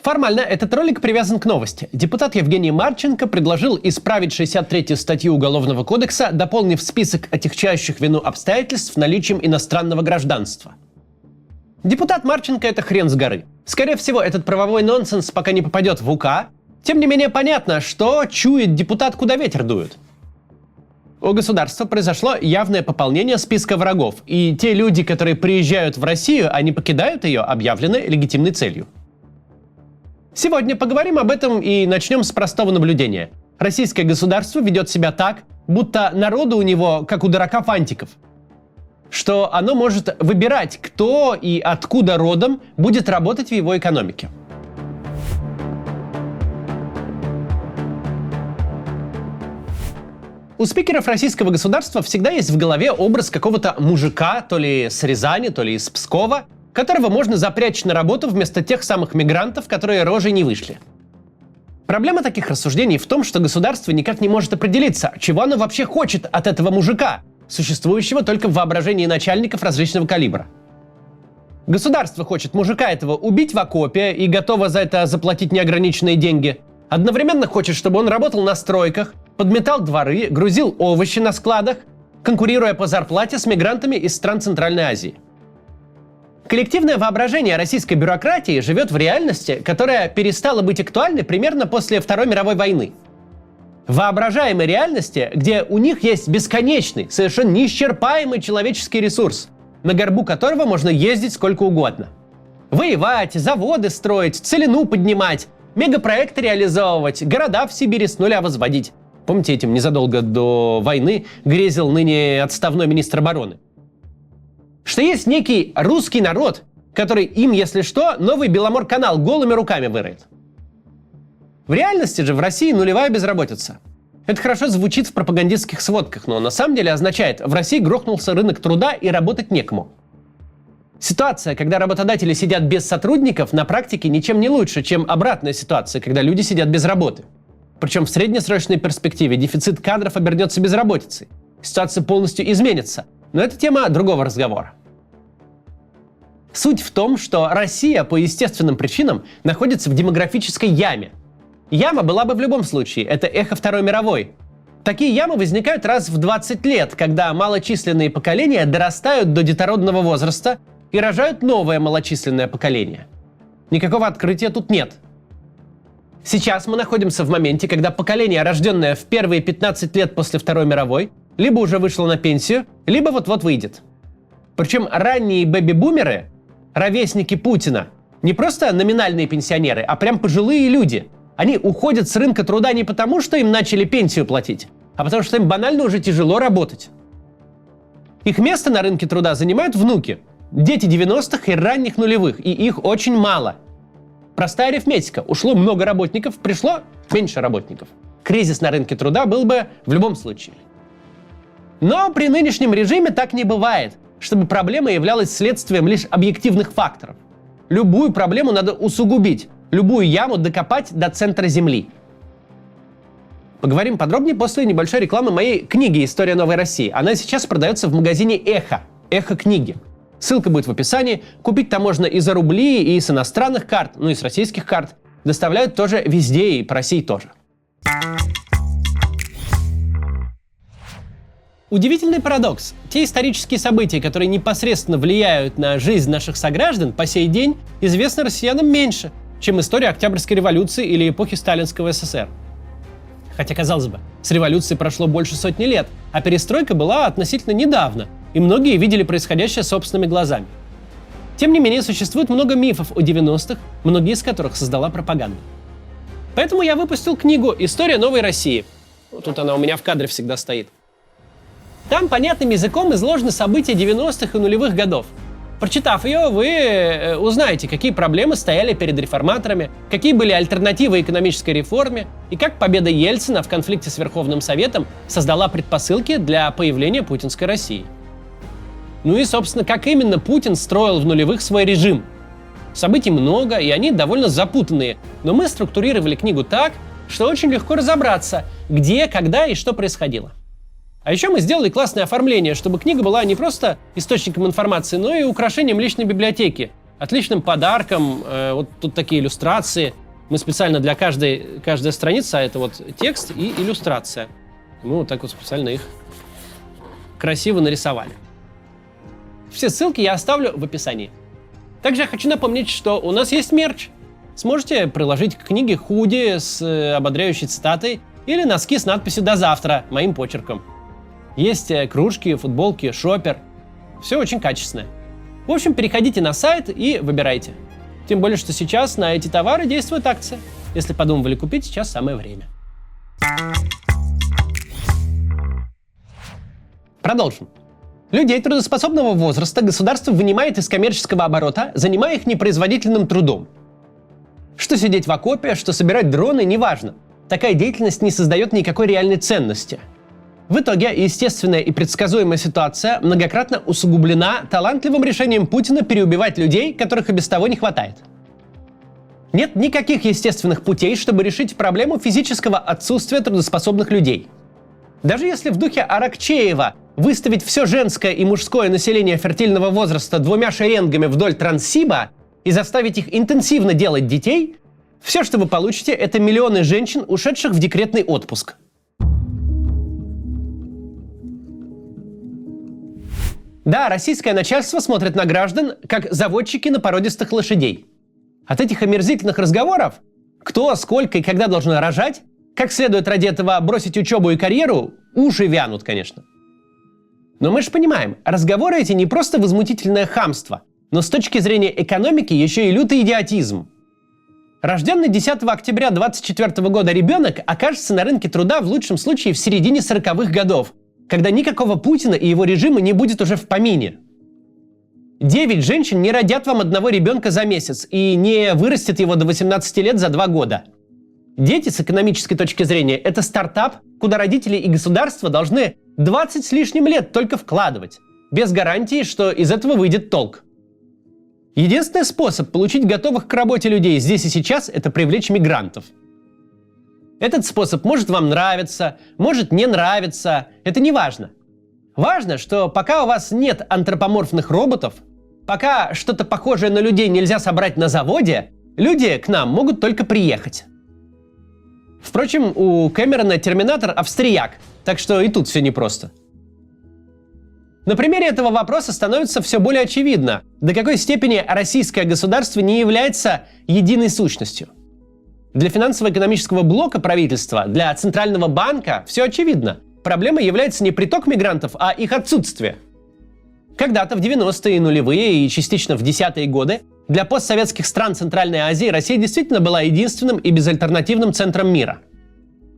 Формально этот ролик привязан к новости. Депутат Евгений Марченко предложил исправить 63-ю статью Уголовного кодекса, дополнив список отягчающих вину обстоятельств наличием иностранного гражданства. Депутат Марченко – это хрен с горы. Скорее всего, этот правовой нонсенс пока не попадет в УК. Тем не менее, понятно, что чует депутат, куда ветер дует. У государства произошло явное пополнение списка врагов, и те люди, которые приезжают в Россию, а не покидают ее, объявлены легитимной целью. Сегодня поговорим об этом и начнем с простого наблюдения. Российское государство ведет себя так, будто народу у него, как у дурака фантиков. Что оно может выбирать, кто и откуда родом будет работать в его экономике. У спикеров российского государства всегда есть в голове образ какого-то мужика, то ли с Рязани, то ли из Пскова, которого можно запрячь на работу вместо тех самых мигрантов, которые рожей не вышли. Проблема таких рассуждений в том, что государство никак не может определиться, чего оно вообще хочет от этого мужика, существующего только в воображении начальников различного калибра. Государство хочет мужика этого убить в окопе и готово за это заплатить неограниченные деньги. Одновременно хочет, чтобы он работал на стройках, подметал дворы, грузил овощи на складах, конкурируя по зарплате с мигрантами из стран Центральной Азии. Коллективное воображение российской бюрократии живет в реальности, которая перестала быть актуальной примерно после Второй мировой войны. В воображаемой реальности, где у них есть бесконечный, совершенно неисчерпаемый человеческий ресурс, на горбу которого можно ездить сколько угодно. Воевать, заводы строить, целину поднимать, мегапроекты реализовывать, города в Сибири с нуля возводить. Помните, этим незадолго до войны грезил ныне отставной министр обороны. Что есть некий русский народ, который им, если что, новый Беломор-канал голыми руками выроет. В реальности же в России нулевая безработица. Это хорошо звучит в пропагандистских сводках, но на самом деле означает, в России грохнулся рынок труда и работать некому. Ситуация, когда работодатели сидят без сотрудников, на практике ничем не лучше, чем обратная ситуация, когда люди сидят без работы. Причем в среднесрочной перспективе дефицит кадров обернется безработицей. Ситуация полностью изменится. Но это тема другого разговора. Суть в том, что Россия по естественным причинам находится в демографической яме. Яма была бы в любом случае, это эхо Второй мировой. Такие ямы возникают раз в 20 лет, когда малочисленные поколения дорастают до детородного возраста и рожают новое малочисленное поколение. Никакого открытия тут нет. Сейчас мы находимся в моменте, когда поколение, рожденное в первые 15 лет после Второй мировой, либо уже вышло на пенсию, либо вот-вот выйдет. Причем ранние бэби-бумеры, ровесники Путина, не просто номинальные пенсионеры, а прям пожилые люди. Они уходят с рынка труда не потому, что им начали пенсию платить, а потому что им банально уже тяжело работать. Их место на рынке труда занимают внуки, дети 90-х и ранних нулевых, и их очень мало. Простая арифметика. Ушло много работников, пришло меньше работников. Кризис на рынке труда был бы в любом случае. Но при нынешнем режиме так не бывает, чтобы проблема являлась следствием лишь объективных факторов. Любую проблему надо усугубить, любую яму докопать до центра земли. Поговорим подробнее после небольшой рекламы моей книги «История новой России». Она сейчас продается в магазине «Эхо». «Эхо книги». Ссылка будет в описании. Купить там можно и за рубли, и с иностранных карт, ну и с российских карт. Доставляют тоже везде, и по России тоже. Удивительный парадокс. Те исторические события, которые непосредственно влияют на жизнь наших сограждан, по сей день известны россиянам меньше, чем история Октябрьской революции или эпохи Сталинского СССР. Хотя, казалось бы, с революцией прошло больше сотни лет, а перестройка была относительно недавно, и многие видели происходящее собственными глазами. Тем не менее, существует много мифов о 90-х, многие из которых создала пропаганда. Поэтому я выпустил книгу «История новой России». Вот тут она у меня в кадре всегда стоит. Там понятным языком изложены события 90-х и нулевых годов. Прочитав ее, вы узнаете, какие проблемы стояли перед реформаторами, какие были альтернативы экономической реформе и как победа Ельцина в конфликте с Верховным Советом создала предпосылки для появления путинской России. Ну и, собственно, как именно Путин строил в нулевых свой режим. Событий много, и они довольно запутанные, но мы структурировали книгу так, что очень легко разобраться, где, когда и что происходило. А еще мы сделали классное оформление, чтобы книга была не просто источником информации, но и украшением личной библиотеки. отличным подарком. Вот тут такие иллюстрации. Мы специально для каждой страницы, а это вот текст и иллюстрация. Мы вот так вот специально их красиво нарисовали. Все ссылки я оставлю в описании. Также я хочу напомнить, что у нас есть мерч. Сможете приложить к книге худи с ободряющей цитатой или носки с надписью «До завтра» моим почерком. Есть кружки, футболки, шопер. Все очень качественное. В общем, переходите на сайт и выбирайте. Тем более, что сейчас на эти товары действует акция. Если подумывали купить, сейчас самое время. Продолжим. Людей трудоспособного возраста государство вынимает из коммерческого оборота, занимая их непроизводительным трудом. Что сидеть в окопе, что собирать дроны, неважно. Такая деятельность не создает никакой реальной ценности. В итоге естественная и предсказуемая ситуация многократно усугублена талантливым решением Путина переубивать людей, которых и без того не хватает. Нет никаких естественных путей, чтобы решить проблему физического отсутствия трудоспособных людей. Даже если в духе Аракчеева выставить все женское и мужское население фертильного возраста двумя шеренгами вдоль Транссиба и заставить их интенсивно делать детей, все, что вы получите, это миллионы женщин, ушедших в декретный отпуск. Да, российское начальство смотрит на граждан, как заводчики на породистых лошадей. От этих омерзительных разговоров, кто, сколько и когда должен рожать, как следует ради этого бросить учебу и карьеру, уши вянут, конечно. Но мы же понимаем, разговоры эти не просто возмутительное хамство, но с точки зрения экономики еще и лютый идиотизм. Рожденный 10 октября 2024 года ребенок окажется на рынке труда в лучшем случае в середине 40-х годов, когда никакого Путина и его режима не будет уже в помине. 9 женщин не родят вам одного ребенка за месяц и не вырастет его до 18 лет за 2 года. Дети с экономической точки зрения – это стартап, куда родители и государство должны 20 с лишним лет только вкладывать, без гарантии, что из этого выйдет толк. Единственный способ получить готовых к работе людей здесь и сейчас – это привлечь мигрантов. Этот способ может вам нравиться, может не нравиться, это не важно. Важно, что пока у вас нет антропоморфных роботов, пока что-то похожее на людей нельзя собрать на заводе, люди к нам могут только приехать. Впрочем, у Кэмерона терминатор австрияк, так что и тут все непросто. На примере этого вопроса становится все более очевидно, до какой степени российское государство не является единой сущностью. Для финансово-экономического блока правительства, для Центрального банка все очевидно. Проблемой является не приток мигрантов, а их отсутствие. Когда-то в 90-е, нулевые и частично в 10-е годы для постсоветских стран Центральной Азии Россия действительно была единственным и безальтернативным центром мира.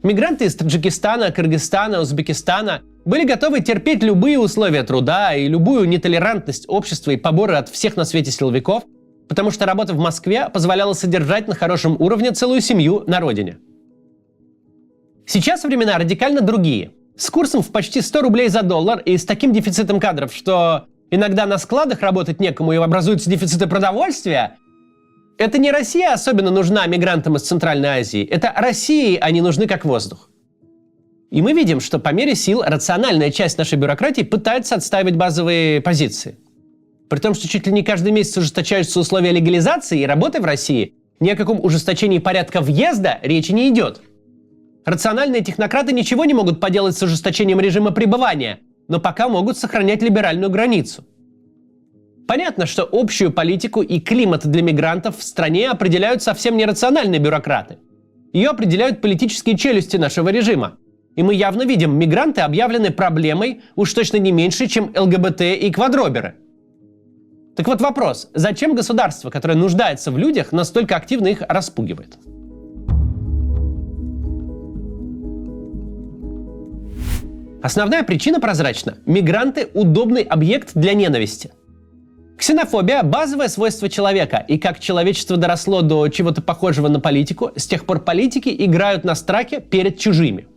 Мигранты из Таджикистана, Кыргызстана, Узбекистана были готовы терпеть любые условия труда и любую нетолерантность общества и поборы от всех на свете силовиков, потому что работа в Москве позволяла содержать на хорошем уровне целую семью на родине. Сейчас времена радикально другие. С курсом в почти 100 рублей за доллар и с таким дефицитом кадров, что иногда на складах работать некому и образуются дефициты продовольствия. Это не Россия особенно нужна мигрантам из Центральной Азии. Это России они нужны как воздух. И мы видим, что по мере сил рациональная часть нашей бюрократии пытается отстаивать базовые позиции. При том, что чуть ли не каждый месяц ужесточаются условия легализации и работы в России, ни о каком ужесточении порядка въезда речи не идет. Рациональные технократы ничего не могут поделать с ужесточением режима пребывания, но пока могут сохранять либеральную границу. Понятно, что общую политику и климат для мигрантов в стране определяют совсем не рациональные бюрократы. Ее определяют политические челюсти нашего режима. И мы явно видим, мигранты объявлены проблемой уж точно не меньше, чем ЛГБТ и квадроберы. Так вот вопрос, зачем государство, которое нуждается в людях, настолько активно их распугивает? Основная причина прозрачна. Мигранты – удобный объект для ненависти. Ксенофобия – базовое свойство человека, и как человечество доросло до чего-то похожего на политику, с тех пор политики играют на страхе перед чужими.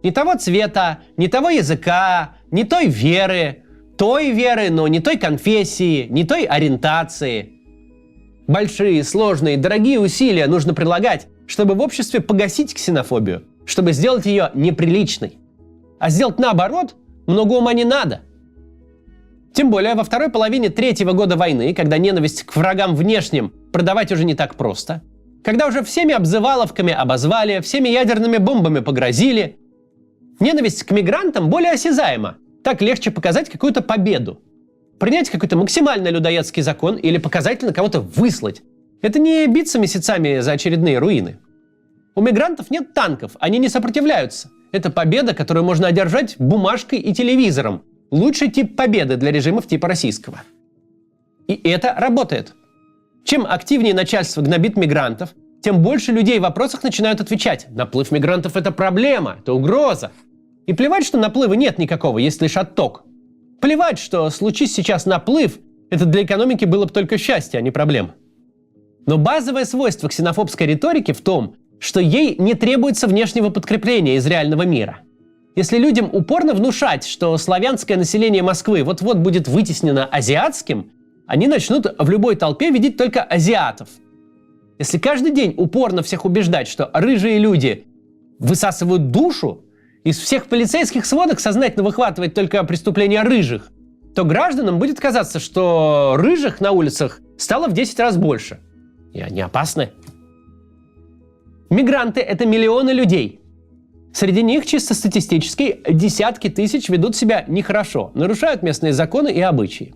Не того цвета, не того языка, не той веры, но не той конфессии, не той ориентации. Большие, сложные, дорогие усилия нужно прилагать, чтобы в обществе погасить ксенофобию, чтобы сделать ее неприличной. А сделать наоборот много ума не надо. Тем более во второй половине третьего года войны, когда ненависть к врагам внешним продавать уже не так просто, когда уже всеми обзываловками обозвали, всеми ядерными бомбами погрозили, ненависть к мигрантам более осязаема. Так легче показать какую-то победу. Принять какой-то максимально людоедский закон или показательно кого-то выслать. Это не биться месяцами за очередные руины. У мигрантов нет танков, они не сопротивляются. Это победа, которую можно одержать бумажкой и телевизором. Лучший тип победы для режимов типа российского. И это работает. Чем активнее начальство гнобит мигрантов, тем больше людей в вопросах начинают отвечать. Наплыв мигрантов – это проблема, это угроза. И плевать, что наплыва нет никакого, есть лишь отток. Плевать, что случись сейчас наплыв, это для экономики было бы только счастье, а не проблема. Но базовое свойство ксенофобской риторики в том, что ей не требуется внешнего подкрепления из реального мира. Если людям упорно внушать, что славянское население Москвы вот-вот будет вытеснено азиатским, они начнут в любой толпе видеть только азиатов. Если каждый день упорно всех убеждать, что рыжие люди высасывают душу, из всех полицейских сводок сознательно выхватывать только преступления рыжих, то гражданам будет казаться, что рыжих на улицах стало в 10 раз больше. И они опасны. Мигранты – это миллионы людей. Среди них, чисто статистически, десятки тысяч ведут себя нехорошо, нарушают местные законы и обычаи.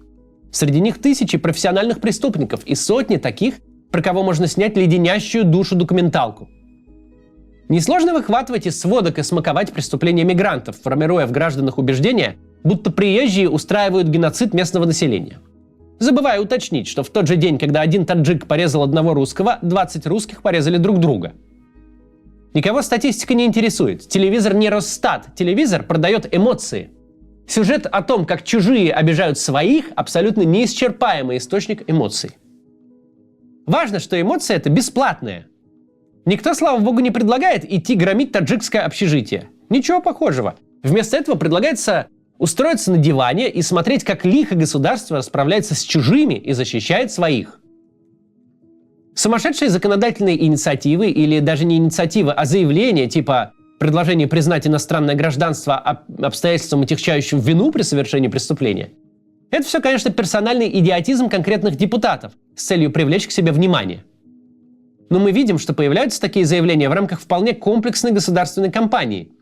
Среди них тысячи профессиональных преступников и сотни таких, про кого можно снять леденящую душу документалку. Несложно выхватывать из сводок и смаковать преступления мигрантов, формируя в гражданах убеждение, будто приезжие устраивают геноцид местного населения. Забывая уточнить, что в тот же день, когда один таджик порезал одного русского, 20 русских порезали друг друга. Никого статистика не интересует. Телевизор не Росстат. Телевизор продает эмоции. Сюжет о том, как чужие обижают своих, абсолютно неисчерпаемый источник эмоций. Важно, что эмоции это бесплатные. Никто, слава богу, не предлагает идти громить таджикское общежитие. Ничего похожего. Вместо этого предлагается устроиться на диване и смотреть, как лихо государство расправляется с чужими и защищает своих. Сумасшедшие законодательные инициативы или даже не инициативы, а заявления типа предложение признать иностранное гражданство обстоятельством, отягчающим вину при совершении преступления. Это все, конечно, персональный идиотизм конкретных депутатов с целью привлечь к себе внимание. Но мы видим, что появляются такие заявления в рамках вполне комплексной государственной кампании,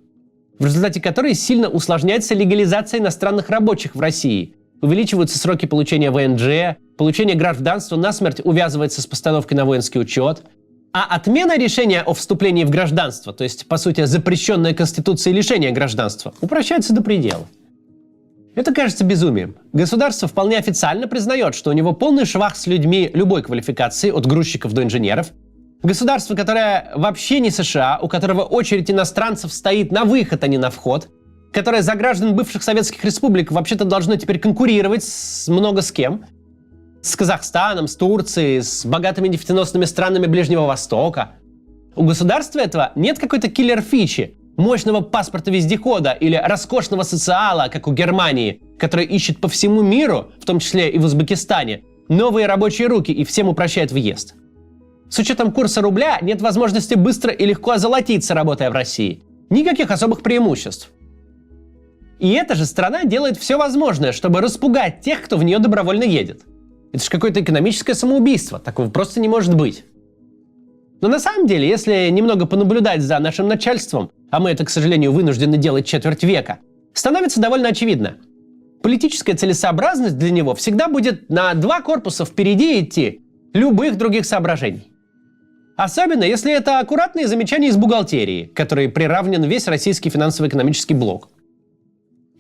в результате которой сильно усложняется легализация иностранных рабочих в России, увеличиваются сроки получения ВНЖ, получение гражданства насмерть увязывается с постановкой на воинский учет, а отмена решения о вступлении в гражданство, то есть, по сути, запрещенное Конституцией лишение гражданства, упрощается до предела. Это кажется безумием. Государство вполне официально признает, что у него полный швах с людьми любой квалификации, от грузчиков до инженеров. Государство, которое вообще не США, у которого очередь иностранцев стоит на выход, а не на вход, которое за граждан бывших советских республик вообще-то должно теперь конкурировать много с кем. С Казахстаном, с Турцией, с богатыми нефтеносными странами Ближнего Востока. У государства этого нет какой-то киллер-фичи, мощного паспорта-вездехода или роскошного социала, как у Германии, который ищет по всему миру, в том числе и в Узбекистане, новые рабочие руки и всем упрощает въезд. С учетом курса рубля нет возможности быстро и легко озолотиться, работая в России. Никаких особых преимуществ. И эта же страна делает все возможное, чтобы распугать тех, кто в нее добровольно едет. Это же какое-то экономическое самоубийство. Такого просто не может быть. Но на самом деле, если немного понаблюдать за нашим начальством, а мы это, к сожалению, вынуждены делать четверть века, становится довольно очевидно. Политическая целесообразность для него всегда будет на 2 корпуса впереди идти любых других соображений. Особенно, если это аккуратные замечания из бухгалтерии, к которой приравнен весь российский финансово-экономический блок.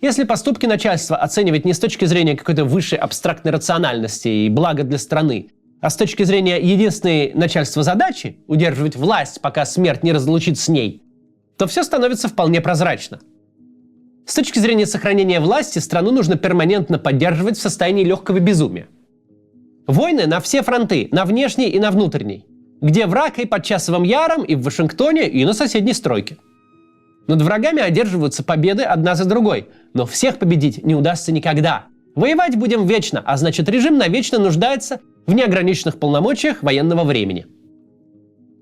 Если поступки начальства оценивать не с точки зрения какой-то высшей абстрактной рациональности и блага для страны, а с точки зрения единственной начальства задачи – удерживать власть, пока смерть не разлучит с ней, то все становится вполне прозрачно. С точки зрения сохранения власти страну нужно перманентно поддерживать в состоянии легкого безумия. Войны на все фронты, на внешний и на внутренний, где враг и под Часовым Яром, и в Вашингтоне, и на соседней стройке. Над врагами одерживаются победы одна за другой, но всех победить не удастся никогда. Воевать будем вечно, а значит режим навечно нуждается в неограниченных полномочиях военного времени.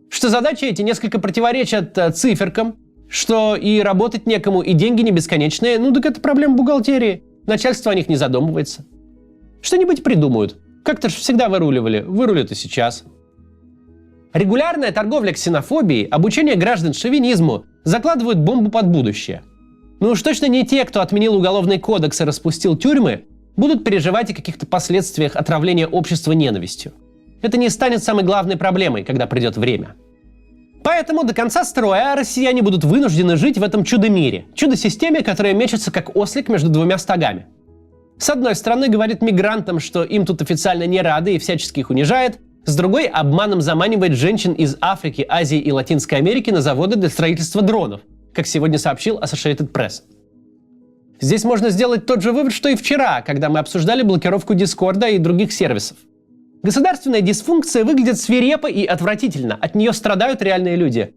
Что задачи эти несколько противоречат циферкам, что и работать некому, и деньги не бесконечные, ну так это проблема бухгалтерии. Начальство о них не задумывается. Что-нибудь придумают. Как-то же всегда выруливали, вырулят и сейчас. Регулярная торговля ксенофобией, обучение граждан шовинизму закладывают бомбу под будущее. Ну уж точно не те, кто отменил уголовный кодекс и распустил тюрьмы, будут переживать о каких-то последствиях отравления общества ненавистью. Это не станет самой главной проблемой, когда придет время. Поэтому до конца строя россияне будут вынуждены жить в этом чудо-мире, чудо-системе, которая мечется как ослик между двумя стогами. С одной стороны, говорит мигрантам, что им тут официально не рады и всячески их унижает, с другой обманом заманивает женщин из Африки, Азии и Латинской Америки на заводы для строительства дронов, как сегодня сообщил Associated Press. Здесь можно сделать тот же вывод, что и вчера, когда мы обсуждали блокировку Дискорда и других сервисов. Государственная дисфункция выглядит свирепо и отвратительно, от нее страдают реальные люди.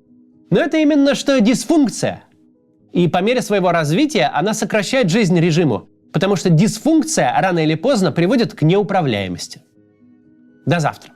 Но это именно что дисфункция. И по мере своего развития она сокращает жизнь режиму, потому что дисфункция рано или поздно приводит к неуправляемости. До завтра.